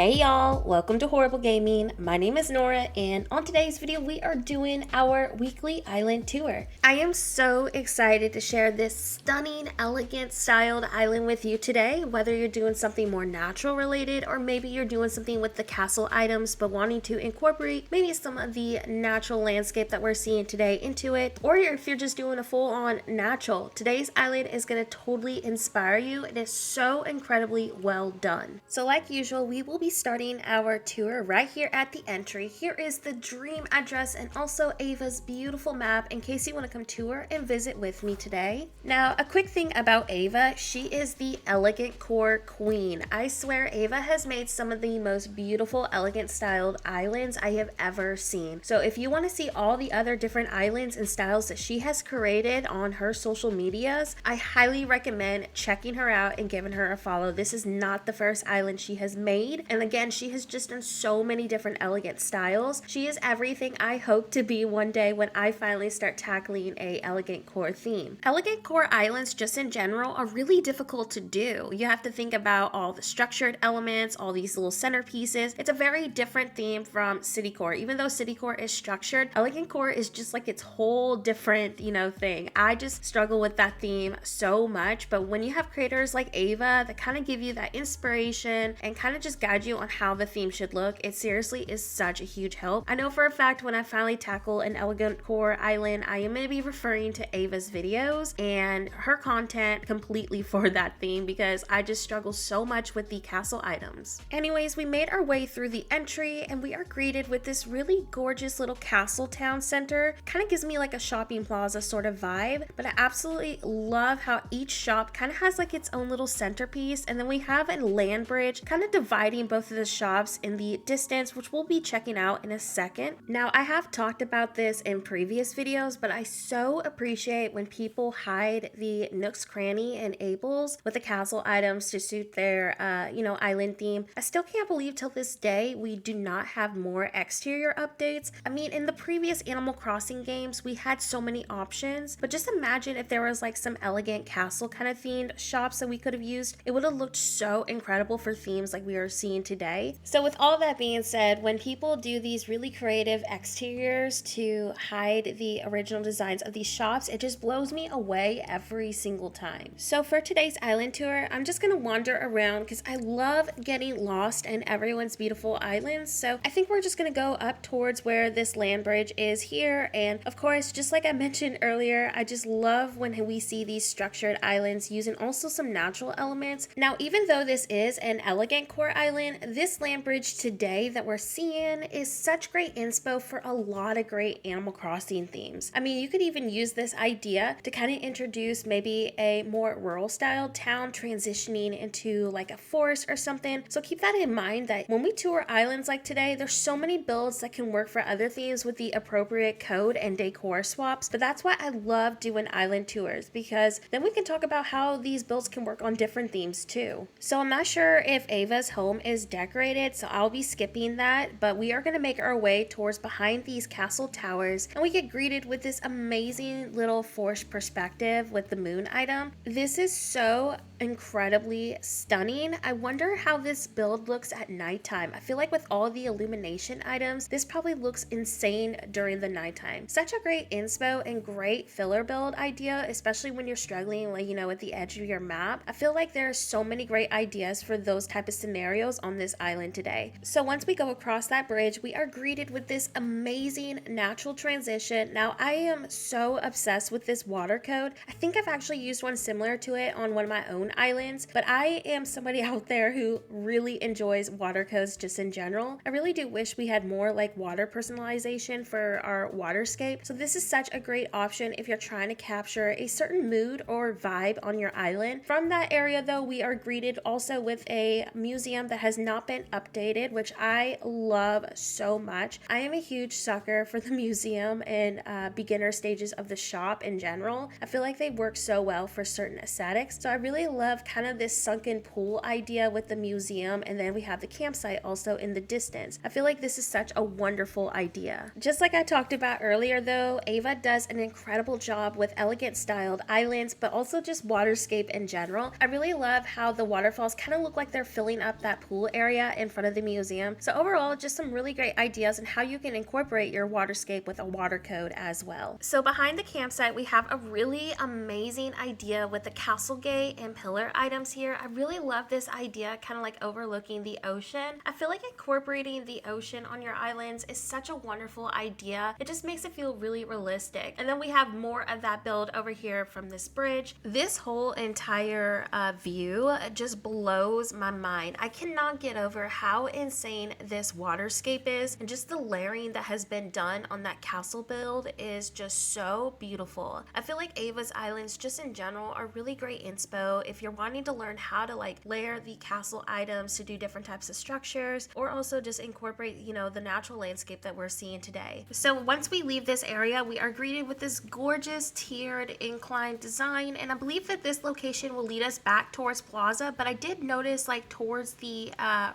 Hey y'all, welcome to Horrible Gaming. My name is Nora, and on today's video we are doing our weekly island tour. I am so excited to share this stunning, elegant styled island with you today, whether you're doing something more natural related or maybe you're doing something with the castle items but wanting to incorporate maybe some of the natural landscape that we're seeing today into it, or if you're just doing a full-on natural. Today's island is going to totally inspire you. It is so incredibly well done. So like usual, we will be starting our tour right here at the entry. Here is the dream address and also Ava's beautiful map in case you want to come tour and visit with me today. Now, a quick thing about Ava, she is the Elegantcore queen. I swear Ava has made some of the most beautiful, elegant styled islands I have ever seen. So if you want to see all the other different islands and styles that she has created on her social medias, I highly recommend checking her out and giving her a follow. This is not the first island she has made. And again, she has just done so many different elegant styles. She is everything I hope to be one day when I finally start tackling a Elegantcore theme. Elegantcore islands just in general are really difficult to do. You have to think about all the structured elements, all these little centerpieces. It's a very different theme from Citycore. Even though Citycore is structured, Elegantcore is just like its whole different, thing. I just struggle with that theme so much, but when you have creators like Ava that kind of give you that inspiration and kind of just guide you on how the theme should look, it seriously is such a huge help. I know for a fact when I finally tackle an Elegantcore island, I am going to be referring to Ava's videos and her content completely for that theme because I just struggle so much with the castle items. Anyways, we made our way through the entry and we are greeted with this really gorgeous little Castletown center. Kind of gives me like a shopping plaza sort of vibe, but I absolutely love how each shop kind of has like its own little centerpiece, and then we have a land bridge kind of dividing both of the shops in the distance, which we'll be checking out in a second. Now, I have talked about this in previous videos, but I so appreciate when people hide the nooks, cranny, and ables with the castle items to suit their, island theme. I still can't believe till this day we do not have more exterior updates. I mean, in the previous Animal Crossing games, we had so many options, but just imagine if there was like some elegant castle kind of themed shops that we could have used. It would have looked so incredible for themes like we are seeing today. So with all that being said, when people do these really creative exteriors to hide the original designs of these shops, it just blows me away every single time. So for today's island tour, I'm just gonna wander around because I love getting lost in everyone's beautiful islands. So I think we're just gonna go up towards where this land bridge is here. And of course, just like I mentioned earlier, I just love when we see these structured islands using also some natural elements. Now, even though this is an Elegantcore island, this land bridge today that we're seeing is such great inspo for a lot of great Animal Crossing themes. I mean, you could even use this idea to kind of introduce maybe a more rural style town transitioning into like a forest or something. So keep that in mind that when we tour islands like today, there's so many builds that can work for other themes with the appropriate code and decor swaps. But that's why I love doing island tours, because then we can talk about how these builds can work on different themes too. So I'm not sure if Ava's home is decorated, so I'll be skipping that, but we are going to make our way towards behind these castle towers, and we get greeted with this amazing little forced perspective with the moon item. This is so incredibly stunning. I wonder how this build looks at nighttime. I feel like with all the illumination items, this probably looks insane during the nighttime. Such a great inspo and great filler build idea, especially when you're struggling at the edge of your map. I feel like there are so many great ideas for those type of scenarios on this island today. So once we go across that bridge, we are greeted with this amazing natural transition. Now, I am so obsessed with this water code. I think I've actually used one similar to it on one of my own islands, but I am somebody out there who really enjoys water codes just in general. I really do wish we had more like water personalization for our Waterscape. So this is such a great option if you're trying to capture a certain mood or vibe on your island. From that area though, we are greeted also with a museum that has not been updated, which I love so much. I am a huge sucker for the museum and beginner stages of the shop in general. I feel like they work so well for certain aesthetics. So I really love kind of this sunken pool idea with the museum, and then we have the campsite also in the distance. I feel like this is such a wonderful idea. Just like I talked about earlier though, Ava does an incredible job with elegant styled islands, but also just Waterscape in general. I really love how the waterfalls kind of look like they're filling up that pool area in front of the museum. So overall, just some really great ideas on how you can incorporate your waterscape with a water code as well. So behind the campsite, we have a really amazing idea with the castle gate and pillar items here. I really love this idea, kind of like overlooking the ocean. I feel like incorporating the ocean on your islands is such a wonderful idea. It just makes it feel really realistic. And then we have more of that build over here from this bridge. This whole entire view just blows my mind. I cannot get over how insane this waterscape is, and just the layering that has been done on that castle build is just so beautiful. I feel like Ava's Islands just in general are really great inspo if you're wanting to learn how to like layer the castle items to do different types of structures, or also just incorporate, you know, the natural landscape that we're seeing today. So once we leave this area, we are greeted with this gorgeous tiered incline design, and I believe that this location will lead us back towards Plaza, but I did notice like towards the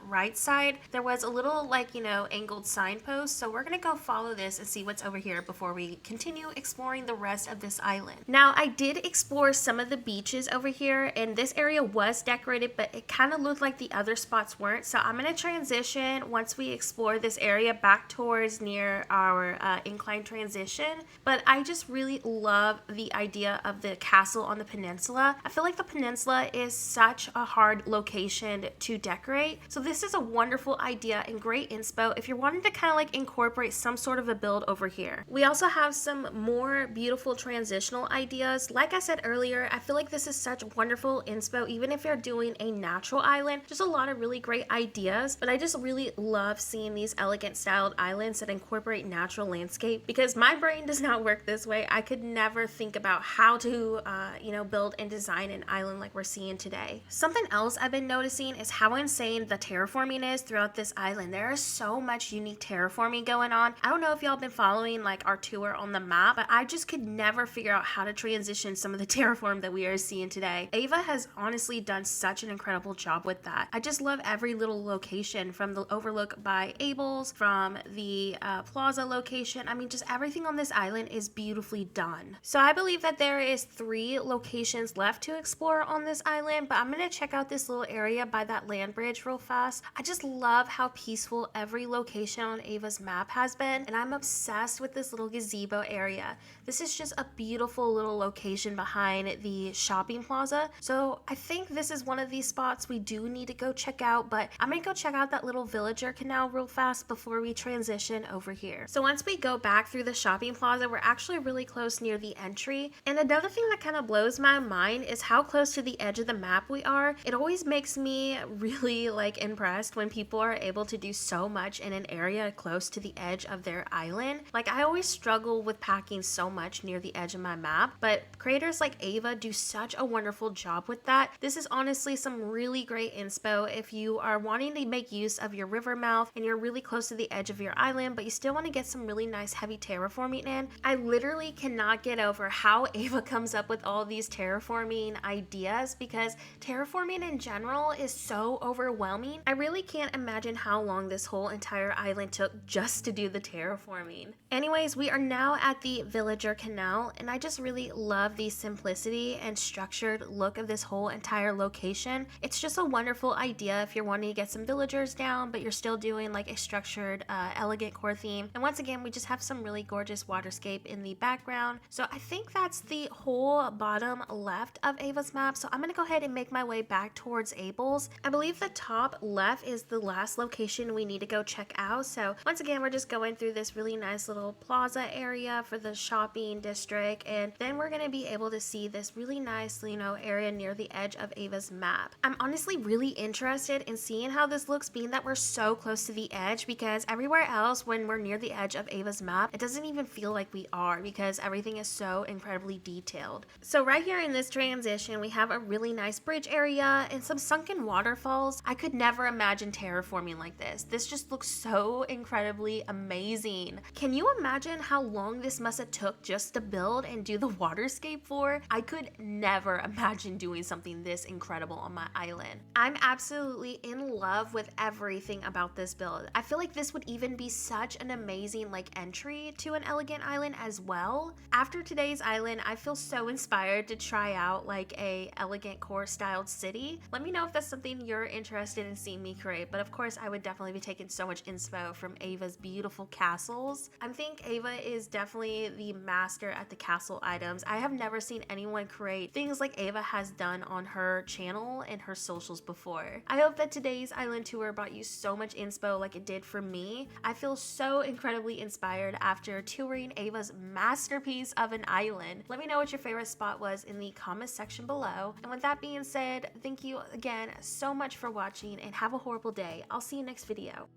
right side there was a little like, you know, angled signpost, so we're gonna go follow this and see what's over here before we continue exploring the rest of this island. Now I did explore some of the beaches over here, and this area was decorated, but it kind of looked like the other spots weren't, so I'm gonna transition once we explore this area back towards near our incline transition. But I just really love the idea of the castle on the peninsula. I feel like the peninsula is such a hard location to decorate, so this is a wonderful idea and great inspo if you're wanting to kind of like incorporate some sort of a build over here. We also have some more beautiful transitional ideas. Like I said earlier, I feel like this is such wonderful inspo even if you're doing a natural island. Just a lot of really great ideas, but I just really love seeing these elegant styled islands that incorporate natural landscape, because my brain does not work this way. I could never think about how to you know, build and design an island like we're seeing today. Something else I've been noticing is how insane the terraforming is throughout this island. There is so much unique terraforming going on. I don't know if y'all been following like our tour on the map, but I just could never figure out how to transition some of the terraform that we are seeing today. Ava has honestly done such an incredible job with that. I just love every little location, from the overlook by Abel's, from the plaza location. I mean, just everything on this island is beautifully done. So I believe that there is 3 locations left to explore on this island, but I'm gonna check out this little area by that land bridge real fast. I just love how peaceful every location on Ava's map has been, and I'm obsessed with this little gazebo area. This is just a beautiful little location behind the shopping plaza, so I think this is one of these spots we do need to go check out, but I'm gonna go check out that little villager canal real fast before we transition over here. So once we go back through the shopping plaza, we're actually really close near the entry, and another thing that kind of blows my mind is how close to the edge of the map we are. It always makes me really like impressed when people are able to do so much in an area close to the edge of their island. Like, I always struggle with packing so much near the edge of my map, but creators like Ava do such a wonderful job with that. This is honestly some really great inspo if you are wanting to make use of your river mouth and you're really close to the edge of your island, but you still want to get some really nice heavy terraforming in. I literally cannot get over how Ava comes up with all these terraforming ideas, because terraforming in general is so overwhelming. I really can't imagine how long this whole entire island took just to do the terraforming. Anyways, we are now at the villager canal, and I just really love the simplicity and structured look of this whole entire location. It's just a wonderful idea if you're wanting to get some villagers down, but you're still doing like a structured Elegantcore theme. And once again, we just have some really gorgeous waterscape in the background. So I think that's the whole bottom left of Ava's map. So I'm gonna go ahead and make my way back towards Abel's. I believe the top left is the last location we need to go check out. So once again, we're just going through this really nice little plaza area for the shopping district, and then we're gonna be able to see this really nice, you know, area near the edge of Ava's map. I'm honestly really interested in seeing how this looks, being that we're so close to the edge, because everywhere else when we're near the edge of Ava's map, it doesn't even feel like we are, because everything is so incredibly detailed. So right here in this transition, we have a really nice bridge area and some sunken waterfalls. I could never imagine terraforming like this. This just looks so incredibly amazing. Can you imagine how long this must have took just to build and do the waterscape for? I could never imagine doing something this incredible on my island. I'm absolutely in love with everything about this build. I feel like this would even be such an amazing like entry to an elegant island as well. After today's island, I feel so inspired to try out like a Elegantcore styled city. Let me know if that's something you're interested interested in seeing me create, but of course I would definitely be taking so much inspo from Ava's beautiful castles. I think Ava is definitely the master at the castle items. I have never seen anyone create things like Ava has done on her channel and her socials before. I hope that today's island tour brought you so much inspo like it did for me. I feel so incredibly inspired after touring Ava's masterpiece of an island. Let me know what your favorite spot was in the comments section below. And with that being said, thank you again so much for watching and have a horrible day. I'll see you next video.